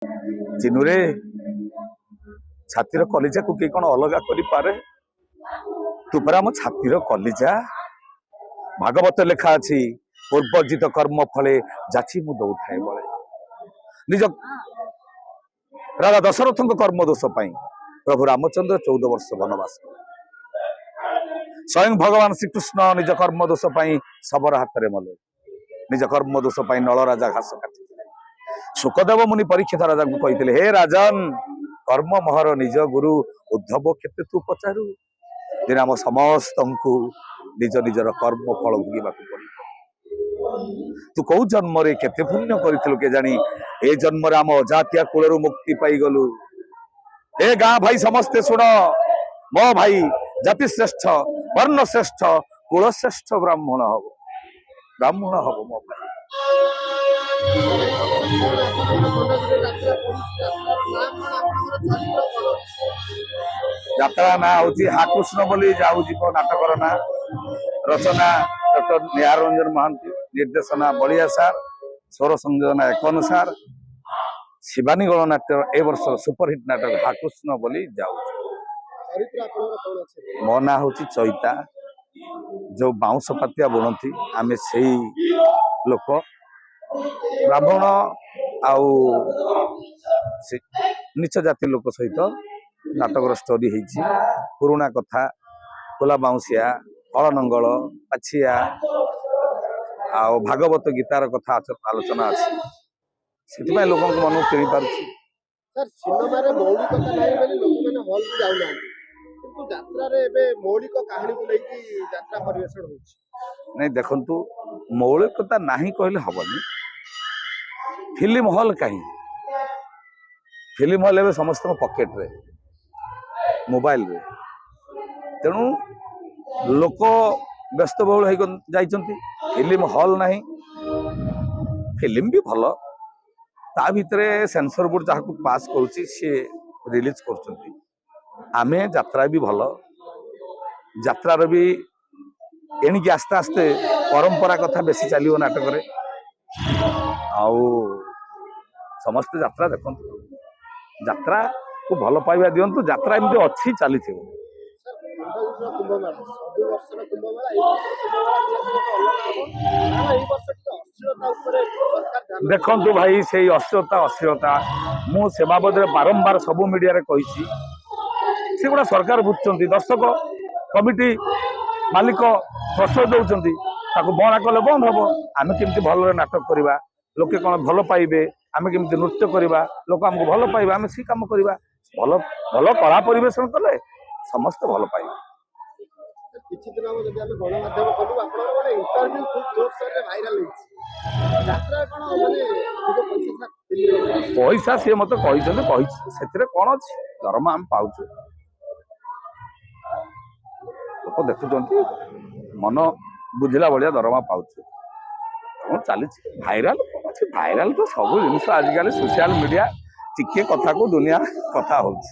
ଚିନୁ ରେ ଛାତିର କଲିଜାକୁ କିଏ କଣ ଅଲଗା କରିପାରେ? ତୁ ପରା ଆମ ଛାତିର କଲିଜା। ଭାଗବତ ଲେଖା ଅଛି, ପୂର୍ବର୍ଜିତ କର୍ମ ଫଳେ ଯାଚି ମୁଁ ଦଉଥାଏ ବଳେ। ନିଜ ରାଜା ଦଶରଥଙ୍କ କର୍ମ ଦୋଷ ପାଇଁ ପ୍ରଭୁ ରାମଚନ୍ଦ୍ର 14 ବର୍ଷ ବନବାସ। ସ୍ୱୟଂ ଭଗବାନ ଶ୍ରୀକୃଷ୍ଣ ନିଜ କର୍ମ ଦୋଷ ପାଇଁ ଶବର ହାତରେ ମଲେ। ନିଜ କର୍ମ ଦୋଷ ପାଇଁ ନଳ ରାଜା ଘାସ କାଟିଥିଲେ। ଶୁକଦେବ ମୁନି ପରୀକ୍ଷିତ ରାଜାଙ୍କୁ କହିଥିଲେ, ହେ ରାଜନ, କର୍ମ ମହର ନିଜ ଗୁରୁ, ଉଦ୍ଧବ କେତେ ତୁ ପଚାରୁ। ଦିନେ ଆମ ସମସ୍ତଙ୍କୁ ନିଜ ନିଜର କର୍ମ ଫଳ ଭୋଗିବାକୁ ପଡିବ। ତୁ କୋଉ ଜନ୍ମରେ କେତେ ପୁଣ୍ୟ କରିଥିଲୁ କେଜାଣି, ଏ ଜନ୍ମରେ ଆମ ଅଜାତିଆ କୂଳରୁ ମୁକ୍ତି ପାଇଗଲୁ। ଏ ଗାଁ ଭାଇ ସମସ୍ତେ ଶୁଣ, ମୋ ଭାଇ ଜାତି ଶ୍ରେଷ୍ଠ, ବର୍ଣ୍ଣ ଶ୍ରେଷ୍ଠ, କୁଳ ଶ୍ରେଷ୍ଠ ବ୍ରାହ୍ମଣ ହବ। ବ୍ରାହ୍ମଣ ହବ ମୋ ଭାଇ। ଯାତ୍ରା ନାଁ ହଉଛି ହାକୃଷ୍ଣ ବୋଲି ଯାଉ ଯିବ ନାଟକର ନାଁ। ରଚନା ଡକ୍ଟର ନିହାର ରଞ୍ଜନ ମହାନ୍ତି, ନିର୍ଦ୍ଦେଶନା ବଳିଆ ସାର୍, ସ୍ୱର ସଂଯୋଜନା ଏକ ଅନୁସାର। ଶିବାନୀ ଗଣନାଟ୍ୟ ଏ ବର୍ଷର ସୁପରହିଟ୍ ନାଟକ ହାକୃଷ୍ଣ ବୋଲି ଯାଉଛି। ମୋ ନାଁ ହଉଛି ଚୈତା। ଯୋଉ ବାଉଁଶ ପାତିଆ ବୁଣନ୍ତି ଆମେ ସେଇ ଲୋକ। ବ୍ରାହ୍ମଣ ଆଉ ନିଚ ଜାତି ଲୋକ ସହିତ ନାଟକର ଷ୍ଟୋରି ହେଇଛି। ପୁରୁଣା କଥା, କୋଲା ବାଉଁଶିଆ, ହଳ ନଙ୍ଗଳ, ପାଛିଆ ଆଉ ଭାଗବତ ଗୀତାର କଥା ଆଲୋଚନା ଅଛି। ସେଥିପାଇଁ ଲୋକଙ୍କ ମନକୁ କିଣି ପାରୁଛି। ସିନେମାରେ ମୌଳିକତା ନାହିଁ ବୋଲି ଲୋକମାନେ ହଲକୁ ଯାଉନାହାନ୍ତି, କିନ୍ତୁ ଯାତ୍ରାରେ ଏବେ ମୌଳିକ କାହାଣୀକୁ ନେଇକି ଯାତ୍ରା ପରିବେଷଣ ହଉଛି। ନାଇଁ ଦେଖନ୍ତୁ, ମୌଳିକତା ନାହିଁ କହିଲେ ହବନି। ଫିଲ୍ମ ହଲ୍ କାହିଁ? ଫିଲ୍ମ ହଲ୍ ଏବେ ସମସ୍ତଙ୍କ ପକେଟରେ, ମୋବାଇଲରେ। ତେଣୁ ଲୋକ ବ୍ୟସ୍ତବହୁଳ ହେଇ ଯାଇଛନ୍ତି। ଫିଲ୍ମ ହଲ୍ ନାହିଁ। ଫିଲ୍ମ ବି ଭଲ, ତା ଭିତରେ ସେନ୍ସର ବୋର୍ଡ ଯାହାକୁ ପାସ୍ କରୁଛି ସିଏ ରିଲିଜ କରୁଛନ୍ତି। ଆମେ ଯାତ୍ରା ବି ଭଲ, ଯାତ୍ରାର ବି ଏଣିକି ଆସ୍ତେ ଆସ୍ତେ ପରମ୍ପରା କଥା ବେଶୀ ଚାଲିବ ନାଟକରେ। ଆଉ ସମସ୍ତେ ଯାତ୍ରା ଦେଖନ୍ତୁ, ଯାତ୍ରାକୁ ଭଲ ପାଇବା ଦିଅନ୍ତୁ। ଯାତ୍ରା ଏମିତି ଅଛି, ଚାଲିଥିବ। ଦେଖନ୍ତୁ ଭାଇ, ସେଇ ଅଶ୍ଳୀଳତା ମୁଁ ସେ ବାବଦରେ ବାରମ୍ବାର ସବୁ ମିଡିଆରେ କହିଛି। ସେଗୁଡା ସରକାର ବୁଝୁଛନ୍ତି, ଦର୍ଶକ କମିଟି ମାଲିକ ପ୍ରଶ୍ରୟ ଦଉଛନ୍ତି। ତାକୁ ବଣା କଲେ ବନ୍ଦ ହବ। ଆମେ କେମିତି ଭଲରେ ନାଟକ କରିବା, ଲୋକେ କଣ ଭଲ ପାଇବେ, ଆମେ କେମିତି ନୃତ୍ୟ କରିବା, ଲୋକ ଆମକୁ ଭଲ ପାଇବେ, ଆମେ ସେ କାମ କରିବା। ଭଲ ଭଲ କଳା ପରିବେଷଣ କଲେ ସମସ୍ତେ ଭଲ ପାଇବେ। କିଛି ଦିନ ହେବ ଯଦି ଆମେ ଗଣମାଧ୍ୟମ କଲୁ, ଆପଣଙ୍କର ଗୋଟେ ଇଣ୍ଟରଭ୍ୟୁ ଖୁବ୍ ଜୋରସୋରରେ ଭାଇରାଲ ହେଇଛି। ଯାତ୍ରା କଣ ମାନେ ପଇସା ସିଏ ମତେ କହିଛନ୍ତି, କହିଛି, ସେଥିରେ କଣ ଅଛି? ଦରମା ଆମେ ପାଉଛୁ, ଲୋକ ଦେଖୁଛନ୍ତି, ମନ ବୁଝିଲା ଭଳିଆ ଦରମା ପାଉଛୁ। କଣ ଚାଲିଛି ଭାଇରାଲ? କଣ ଅଛି ଭାଇରାଲ? ତ ସବୁ ଜିନିଷ ଆଜିକାଲି ସୋସିଆଲ ମିଡିଆ, ଟିକେ କଥାକୁ ଦୁନିଆ କଥା ହଉଛି।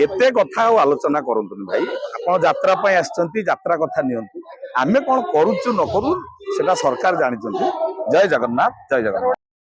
ଏତେ କଥା ଆଉ ଆଲୋଚନା କରନ୍ତୁନି ଭାଇ। ଆପଣ ଯାତ୍ରା ପାଇଁ ଆସିଛନ୍ତି, ଯାତ୍ରା କଥା ନିଅନ୍ତୁ। ଆମେ କଣ କରୁଛୁ ନ କରୁ ସେଟା ସରକାର ଜାଣିଛନ୍ତି। ଜୟ ଜଗନ୍ନାଥ, ଜୟ ଜଗନ୍ନାଥ।